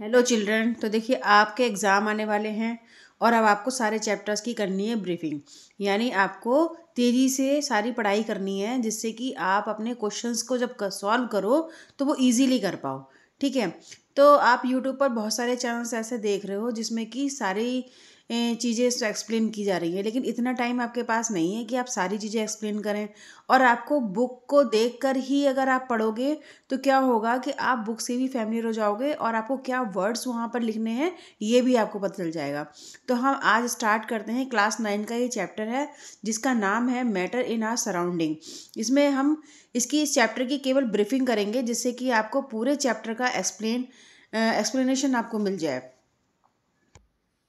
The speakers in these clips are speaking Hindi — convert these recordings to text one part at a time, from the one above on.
Hello children. तो देखिए आपके एग्ज़ाम आने वाले हैं और अब आपको सारे चैप्टर्स की करनी है ब्रीफिंग। यानी आपको तेज़ी से सारी पढ़ाई करनी है जिससे कि आप अपने क्वेश्चंस को जब सॉल्व करो तो वो इजीली कर पाओ। ठीक है, तो आप यूट्यूब पर बहुत सारे चैनल्स ऐसे देख रहे हो जिसमें कि सारी चीज़ें एक्सप्लेन की जा रही है, लेकिन इतना टाइम आपके पास नहीं है कि आप सारी चीज़ें एक्सप्लेन करें। और आपको बुक को देखकर ही अगर आप पढ़ोगे तो क्या होगा कि आप बुक से भी फैमिलियर हो जाओगे और आपको क्या वर्ड्स वहाँ पर लिखने हैं ये भी आपको पता चल जाएगा। तो हम आज स्टार्ट करते हैं। क्लास 9 का ये चैप्टर है जिसका नाम है मैटर इन आवर सराउंडिंग। इसमें हम इस चैप्टर की केवल ब्रीफिंग करेंगे जिससे कि आपको पूरे चैप्टर का एक्सप्लेनेशन आपको मिल जाए।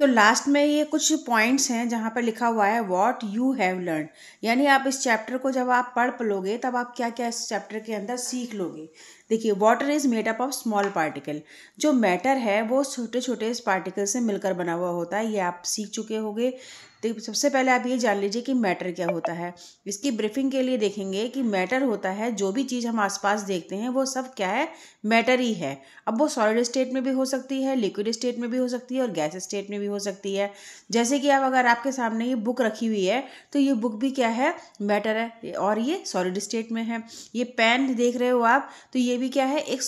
तो लास्ट में ये कुछ पॉइंट्स हैं जहाँ पर लिखा हुआ है व्हाट यू हैव लर्न। यानी आप इस चैप्टर को जब आप पढ़ लोगे तब आप क्या क्या इस चैप्टर के अंदर सीख लोगे। देखिए, water is made up of small particle. जो मैटर है वो छोटे छोटे पार्टिकल से मिलकर बना हुआ होता है, ये आप सीख चुके होंगे। तो सबसे पहले आप ये जान लीजिए कि मैटर क्या होता है। इसकी ब्रीफिंग के लिए देखेंगे कि मैटर होता है जो भी चीज़ हम आसपास देखते हैं वो सब क्या है, मैटर ही है। अब वो सॉलिड स्टेट में भी हो सकती है, लिक्विड स्टेट में भी हो सकती है और गैस स्टेट में भी हो सकती है। जैसे कि अब अगर आपके सामने ये बुक रखी हुई है तो ये बुक भी क्या है, मैटर है और ये सॉलिड स्टेट में है। ये पेन देख रहे हो आप तो ये भी क्या है, एक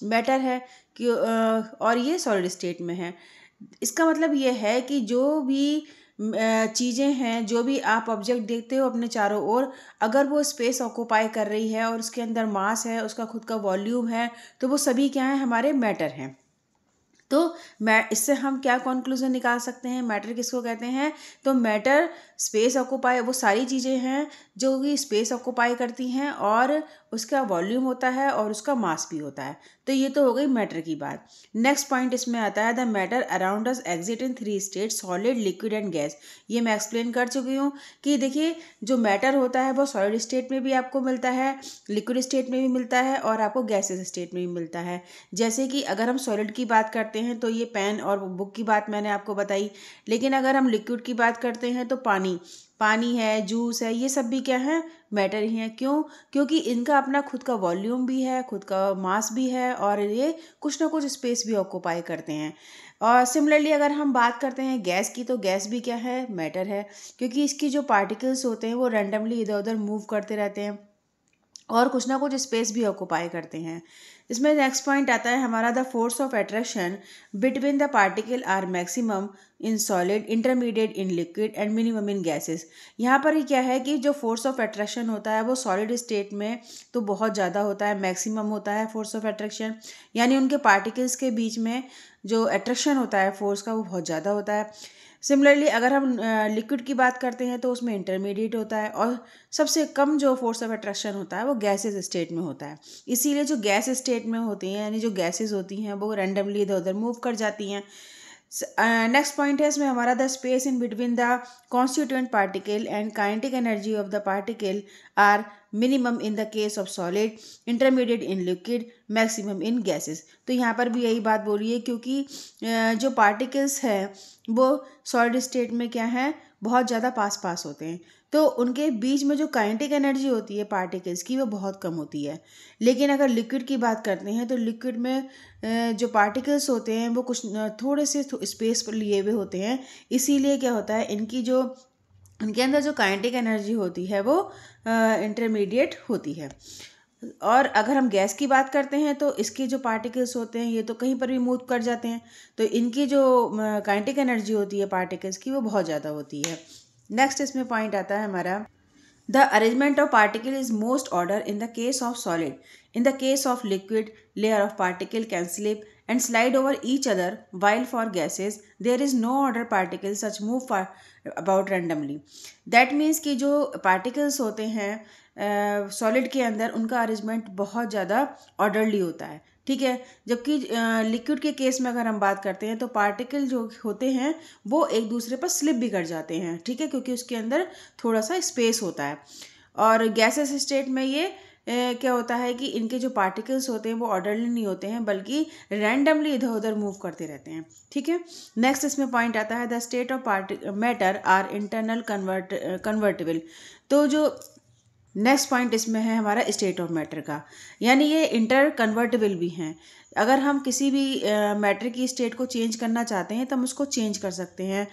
मैटर है कि और ये सॉलिड स्टेट में है। इसका मतलब ये है कि जो भी चीज़ें हैं, जो भी आप ऑब्जेक्ट देखते हो अपने चारों ओर, अगर वो स्पेस ऑक्यूपाई कर रही है और उसके अंदर मास है, उसका खुद का वॉल्यूम है, तो वो सभी क्या है, हमारे मैटर हैं। तो मैं इससे हम क्या कंक्लूजन निकाल सकते हैं, मैटर किसको कहते हैं। तो मैटर स्पेस ऑक्यूपाई, वो सारी चीज़ें हैं जो कि स्पेस ऑक्यूपाई करती हैं और उसका वॉल्यूम होता है और उसका मास भी होता है। तो ये तो हो गई मैटर की बात। नेक्स्ट पॉइंट इसमें आता है the matter around us exit in 3 state, solid, liquid and gas. ये मैं एक्सप्लेन कर चुकी हूँ कि देखिए जो मैटर होता है वो सॉलिड स्टेट में भी आपको मिलता है, लिक्विड स्टेट में भी मिलता है और आपको गैसेस स्टेट में भी मिलता है। जैसे कि अगर हम सॉलिड की बात करते हैं तो ये पेन और बुक की बात मैंने आपको बताई, लेकिन अगर हम लिक्विड की बात करते हैं तो पानी है, जूस है, ये सब भी क्या है, मैटर ही है। क्यों? क्योंकि इनका अपना खुद का वॉल्यूम भी है, खुद का मास भी है और ये कुछ ना कुछ स्पेस भी ऑक्यूपाई करते हैं। और सिमिलरली अगर हम बात करते हैं गैस की, तो गैस भी क्या है, मैटर है, क्योंकि इसकी जो पार्टिकल्स होते हैं वो रैंडमली इधर उधर मूव करते रहते हैं और कुछ ना कुछ स्पेस भी ऑक्यूपाई करते हैं। इसमें नेक्स्ट पॉइंट आता है हमारा the force of attraction between the particle are maximum in solid, intermediate in liquid and minimum in gases. यहाँ पर ही क्या है कि जो फोर्स ऑफ अट्रैक्शन होता है वो सॉलिड स्टेट में तो बहुत ज़्यादा होता है, मैक्सिमम होता है फोर्स ऑफ अट्रैक्शन। यानी उनके पार्टिकल्स के बीच में जो अट्रैक्शन होता है फोर्स का वो बहुत ज़्यादा होता है। सिमिलरली अगर हम लिक्विड की बात करते हैं तो उसमें इंटरमीडिएट होता है और सबसे कम जो फोर्स ऑफ अट्रैक्शन होता है वो गैसेस स्टेट में होता है। इसीलिए जो गैस स्टेट में होती हैं, यानी जो गैसेस होती हैं वो रैंडमली इधर उधर मूव कर जाती हैं। नेक्स्ट पॉइंट है इसमें हमारा the space in between the constituent particle and kinetic energy of the particle are minimum in the case of solid, intermediate in liquid, maximum in gases. तो यहाँ पर भी यही बात बोली है क्योंकि जो पार्टिकल्स हैं वो सॉलिड स्टेट में क्या है, बहुत ज़्यादा पास होते हैं, तो उनके बीच में जो काइनेटिक एनर्जी होती है पार्टिकल्स की वो बहुत कम होती है। लेकिन अगर लिक्विड की बात करते हैं तो लिक्विड में जो पार्टिकल्स होते हैं वो कुछ थोड़े से स्पेस पर लिए हुए होते हैं। इसीलिए क्या होता है, इनके अंदर जो काइनेटिक एनर्जी होती है वो इंटरमीडिएट होती है। और अगर हम गैस की बात करते हैं तो इसके जो पार्टिकल्स होते हैं ये तो कहीं पर भी मूव कर जाते हैं, तो इनकी जो काइनेटिक एनर्जी होती है पार्टिकल्स की वो बहुत ज़्यादा होती है। नेक्स्ट इसमें पॉइंट आता है हमारा the arrangement of particle is most order in the case of solid. In the case of liquid layer of particle can slip and slide over each other, while for gases there is no order particles such move far about randomly. That means कि जो पार्टिकल्स होते हैं सॉलिड के अंदर उनका अरेंजमेंट बहुत ज़्यादा ऑर्डरली होता है। ठीक है, जबकि लिक्विड के केस में अगर हम बात करते हैं तो पार्टिकल जो होते हैं वो एक दूसरे पर स्लिप भी कर जाते हैं। ठीक है, क्योंकि उसके अंदर थोड़ा सा स्पेस होता है। और गैसेस स्टेट में ये क्या होता है कि इनके जो पार्टिकल्स होते हैं वो ऑर्डरली नहीं होते हैं बल्कि रैंडमली इधर उधर मूव करते रहते हैं। ठीक है, नेक्स्ट इसमें पॉइंट आता है the state of matter are internal convertible. तो जो नेक्स्ट पॉइंट इसमें है हमारा स्टेट ऑफ मैटर का, यानी ये इंटर कन्वर्टेबल भी हैं। अगर हम किसी भी मैटर की स्टेट को चेंज करना चाहते हैं तो हम उसको चेंज कर सकते हैं,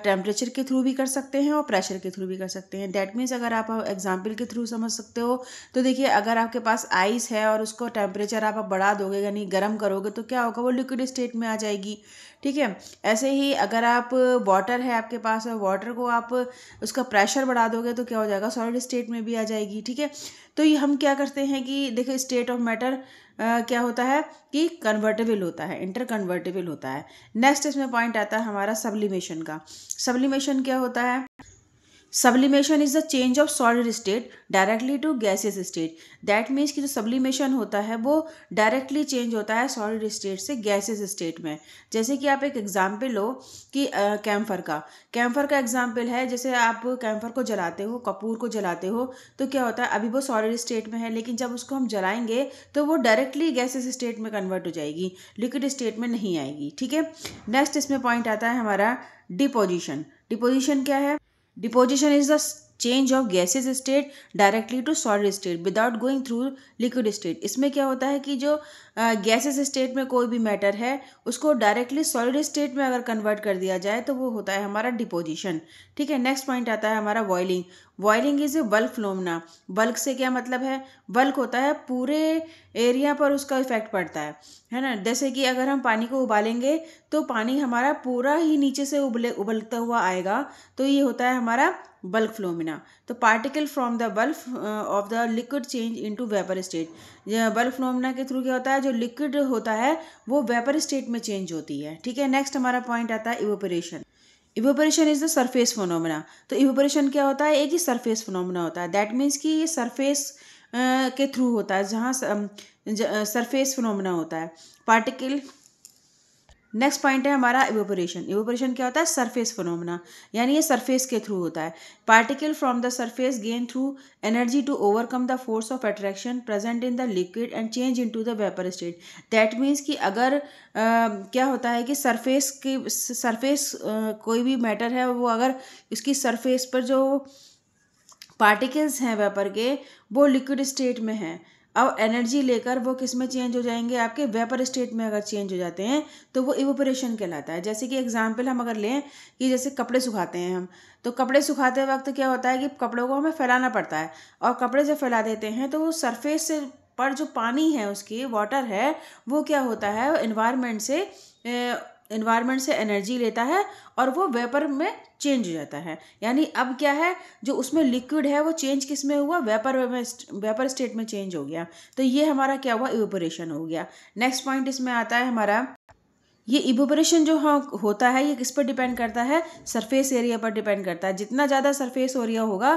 टेम्परेचर के थ्रू भी कर सकते हैं और प्रेशर के थ्रू भी कर सकते हैं। दैट मीन्स अगर आप एग्जाम्पल के थ्रू समझ सकते हो तो देखिए, अगर आपके पास आइस है और उसको टेम्परेचर आप बढ़ा दोगे यानी गर्म करोगे तो क्या होगा, वो लिक्विड स्टेट में आ जाएगी। ठीक है, ऐसे ही अगर आप वाटर है आपके पास और वाटर को आप उसका प्रेशर बढ़ा दोगे तो क्या हो जाएगा, सॉलिड स्टेट में भी आ जाएगी। ठीक है, तो ये हम क्या करते हैं कि देखो, स्टेट ऑफ मैटर क्या होता है कि कन्वर्टेबल होता है, इंटर कन्वर्टेबल होता है। नेक्स्ट इसमें पॉइंट आता है हमारा सब्लिमेशन का। सब्लिमेशन क्या होता है? Sublimation is the change of solid state directly to gaseous state. That means कि जो सब्लिमेशन होता है वो डायरेक्टली चेंज होता है सॉलिड स्टेट से गैसियस स्टेट में। जैसे कि आप एक एग्जांपल लो कि कैम्फर का एग्जांपल है। जैसे आप कैम्फर को जलाते हो, कपूर को जलाते हो, तो क्या होता है, अभी वो सॉलिड स्टेट में है, लेकिन जब उसको हम जलाएंगे तो वो डायरेक्टली गैसियस स्टेट में कन्वर्ट हो जाएगी, लिक्विड स्टेट में नहीं आएगी। ठीक है, नेक्स्ट इसमें पॉइंट आता है हमारा डिपोजिशन। डिपोजिशन क्या है? Deposition is the change of gaseous state directly to solid state without going through liquid state। इसमें क्या होता है कि जो गैसेस स्टेट में कोई भी मैटर है उसको डायरेक्टली सॉलिड स्टेट में अगर कन्वर्ट कर दिया जाए तो वो होता है हमारा डिपोजिशन। ठीक है, नेक्स्ट पॉइंट आता है हमारा boiling. Boiling is a bulk phenomena. Bulk से क्या मतलब है? बल्क होता है पूरे एरिया पर उसका इफेक्ट पड़ता है ना। जैसे कि अगर हम पानी को उबालेंगे तो पानी हमारा पूरा ही नीचे से उबलता हुआ आएगा, तो ये होता है हमारा बल्क फिनोमेना। तो particle from the bulk of the liquid change into vapour state. Bulk phenomena के थ्रू क्या होता है, जो लिक्विड होता है वो वेपर स्टेट में चेंज होती है। ठीक है, नेक्स्ट हमारा पॉइंट आता है evaporation. Evaporation is the surface phenomena. तो इवेपोरेशन क्या होता है? एक ही सरफेस फिनोमेना होता है। दैट मीन्स कि ये सरफेस के थ्रू होता है, जहाँ सरफेस फिनोमेना होता है। पार्टिकल। नेक्स्ट पॉइंट है हमारा इवेपोरेशन। इवेपोरेशन क्या होता है? सरफेस फिनोमेना, यानी ये सरफेस के थ्रू होता है। Particle from the surface gain through energy to overcome the force of attraction present in the liquid and change into the vapour state. That means कि अगर क्या होता है कि सरफेस कोई भी मैटर है, वो अगर इसकी सरफेस पर जो पार्टिकल्स हैं वेपर के, वो लिक्विड स्टेट में हैं, अब एनर्जी लेकर वो किस में चेंज हो जाएंगे, आपके वेपर स्टेट में अगर चेंज हो जाते हैं तो वो इवेपोरेशन कहलाता है। जैसे कि एग्जांपल हम अगर लें कि जैसे कपड़े सुखाते हैं हम, तो कपड़े सुखाते वक्त क्या होता है कि कपड़ों को हमें फैलाना पड़ता है, और कपड़े जब फैला देते हैं तो वो सरफेस से पर जो पानी है, उसकी वाटर है, वो क्या होता है, इन्वायरमेंट से एनर्जी लेता है और वो वेपर में चेंज हो जाता है। यानी अब क्या है, जो उसमें लिक्विड है वो चेंज किस में हुआ, वेपर स्टेट में चेंज हो गया। तो ये हमारा क्या हुआ, इवेपोरेशन हो गया। नेक्स्ट पॉइंट इसमें आता है हमारा, ये इवेपोरेशन जो होता है ये किस पर डिपेंड करता है, सरफेस एरिया पर डिपेंड करता है। जितना ज़्यादा सरफेस एरिया होगा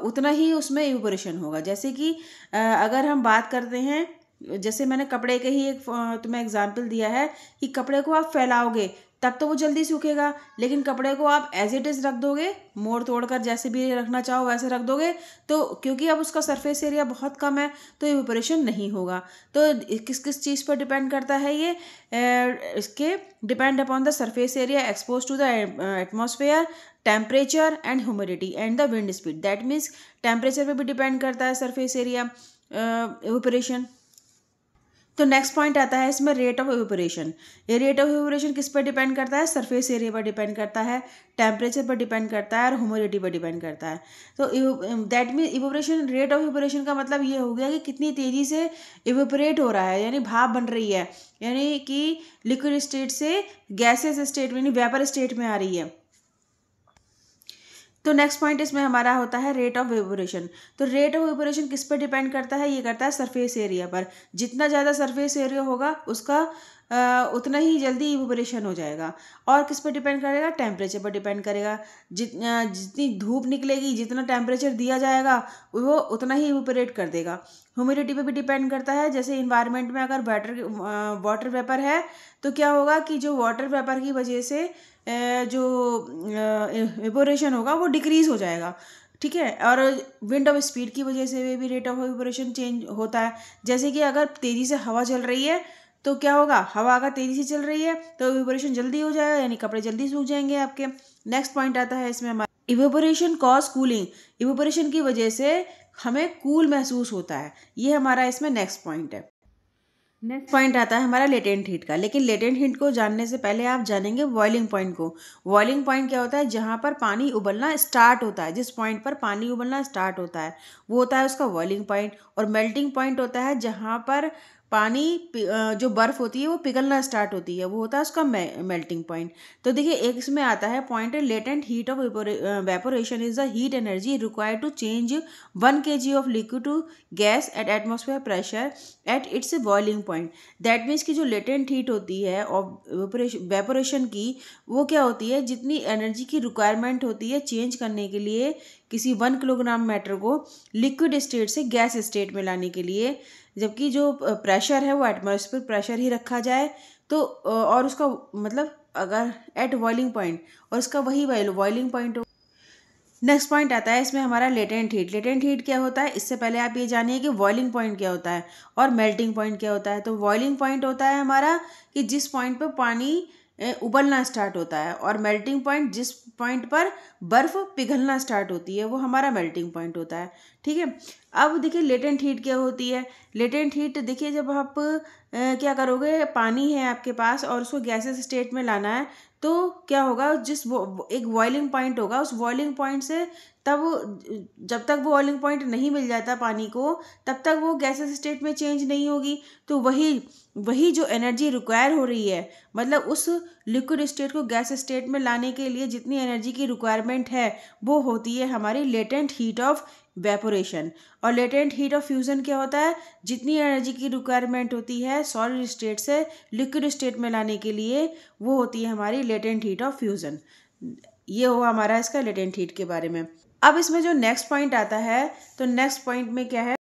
उतना ही उसमें इवेपोरेशन होगा। जैसे कि अगर हम बात करते हैं, जैसे मैंने कपड़े के ही एक तुम्हें एग्जांपल दिया है कि कपड़े को आप फैलाओगे तब तो वो जल्दी सूखेगा, लेकिन कपड़े को आप एज इट इज़ रख दोगे, मोड़ तोड़ कर जैसे भी रखना चाहो वैसे रख दोगे, तो क्योंकि अब उसका सरफेस एरिया बहुत कम है तो इवेपोरेशन नहीं होगा। तो किस किस चीज़ पर डिपेंड करता है ये, इसके depend upon the surface area expose to the atmosphere, temperature and humidity and the wind speed. That means temperature पे भी डिपेंड करता है सरफेस एरिया इवेपोरेशन। तो नेक्स्ट पॉइंट आता है इसमें रेट ऑफ इवेपोरेशन। ये रेट ऑफ इवेपोरेशन किस पर डिपेंड करता है, सरफेस एरिया पर डिपेंड करता है, टेम्परेचर पर डिपेंड करता है और ह्यूमिडिटी पर डिपेंड करता है। तो that mean evaporation, rate of evaporation का मतलब ये हो गया कि कितनी तेज़ी से इवेपोरेट हो रहा है, यानी भाप बन रही है, यानी कि लिक्विड स्टेट से गैसेस स्टेट में यानी वेपर स्टेट में आ रही है। तो नेक्स्ट पॉइंट इसमें हमारा होता है रेट ऑफ इवेपोरेशन। तो रेट ऑफ इवेपोरेशन किस पर डिपेंड करता है, ये करता है सरफेस एरिया पर। जितना ज़्यादा सरफेस एरिया होगा उसका उतना ही जल्दी इवेपोरेशन हो जाएगा। और किस पर डिपेंड करेगा, टेम्परेचर पर डिपेंड करेगा। जितनी धूप निकलेगी, जितना टेम्परेचर दिया जाएगा वो उतना ही इवेपोरेट कर देगा। ह्यूमिडिटी पे भी डिपेंड करता है। जैसे इन्वायरमेंट में अगर वाटर वेपर है तो क्या होगा कि जो वाटर वेपर की वजह से जो इवेपोरेशन होगा वो डिक्रीज हो जाएगा। ठीक है, और विंड ऑफ स्पीड की वजह से भी रेट ऑफ इवेपोरेशन चेंज होता है। जैसे कि अगर तेज़ी से हवा चल रही है तो क्या होगा, हवा अगर तेज़ी से चल रही है तो इवेपोरेशन जल्दी हो जाएगा, यानी कपड़े जल्दी सूख जाएंगे आपके। नेक्स्ट पॉइंट आता है इसमें हमारा इवेपोरेशन कॉज कूलिंग। इवेपोरेशन की वजह से हमें कूल महसूस होता है, ये हमारा इसमें नेक्स्ट पॉइंट है। नेक्स्ट पॉइंट आता है हमारा लेटेंट हीट का। लेकिन लेटेंट हीट को जानने से पहले आप जानेंगे बॉइलिंग पॉइंट को। बॉइलिंग पॉइंट क्या होता है? जहाँ पर पानी उबलना स्टार्ट होता है, जिस पॉइंट पर पानी उबलना स्टार्ट होता है वो होता है उसका बॉइलिंग पॉइंट। और मेल्टिंग पॉइंट होता है जहाँ पर पानी जो बर्फ़ होती है वो पिघलना स्टार्ट होती है, वो होता है उसका मेल्टिंग पॉइंट। तो देखिए एक इसमें आता है point, latent heat of vaporation is the heat energy required to change 1 kg of liquid to gas at atmosphere pressure at its boiling point. That means की जो लेटेंट हीट होती है और वेपोरेशन की, वो क्या होती है? जितनी एनर्जी की रिक्वायरमेंट होती है चेंज करने के लिए किसी 1 किलोग्राम मैटर को लिक्विड स्टेट से गैस स्टेट में लाने के लिए, जबकि जो प्रेशर है वो एटमॉस्फेयर प्रेशर ही रखा जाए तो और उसका मतलब अगर एट बॉइलिंग पॉइंट और उसका वही बॉइलिंग पॉइंट। नेक्स्ट पॉइंट आता है इसमें हमारा लेटेंट हीट। लेटेंट हीट क्या होता है? इससे पहले आप ये जानिए कि बॉइलिंग पॉइंट क्या होता है और मेल्टिंग पॉइंट क्या होता है। तो बॉइलिंग पॉइंट होता है हमारा कि जिस पॉइंट पर पानी उबलना स्टार्ट होता है, और मेल्टिंग पॉइंट जिस पॉइंट पर बर्फ़ पिघलना स्टार्ट होती है वो हमारा मेल्टिंग पॉइंट होता है। ठीक है। अब देखिए लेटेंट हीट क्या होती है। लेटेंट हीट देखिए जब आप क्या करोगे, पानी है आपके पास और उसको गैसेस स्टेट में लाना है तो क्या होगा, एक बॉइलिंग पॉइंट होगा, उस बॉइलिंग पॉइंट से तब जब तक वो बॉइलिंग पॉइंट नहीं मिल जाता पानी को तब तक वो गैसेस स्टेट में चेंज नहीं होगी। तो वही जो एनर्जी रिक्वायर हो रही है, मतलब उस लिक्विड स्टेट को गैस स्टेट में लाने के लिए जितनी एनर्जी की रिक्वायरमेंट है वो होती है हमारी लेटेंट हीट ऑफ वेपोरेशन। और लेटेंट हीट ऑफ फ्यूज़न क्या होता है? जितनी एनर्जी की रिक्वायरमेंट होती है सॉलिड स्टेट से लिक्विड स्टेट में लाने के लिए वो होती है हमारी लेटेंट हीट ऑफ फ्यूज़न। ये हुआ हमारा इसका लेटेंट हीट के बारे में। अब इसमें जो नेक्स्ट पॉइंट आता है, तो नेक्स्ट पॉइंट में क्या है?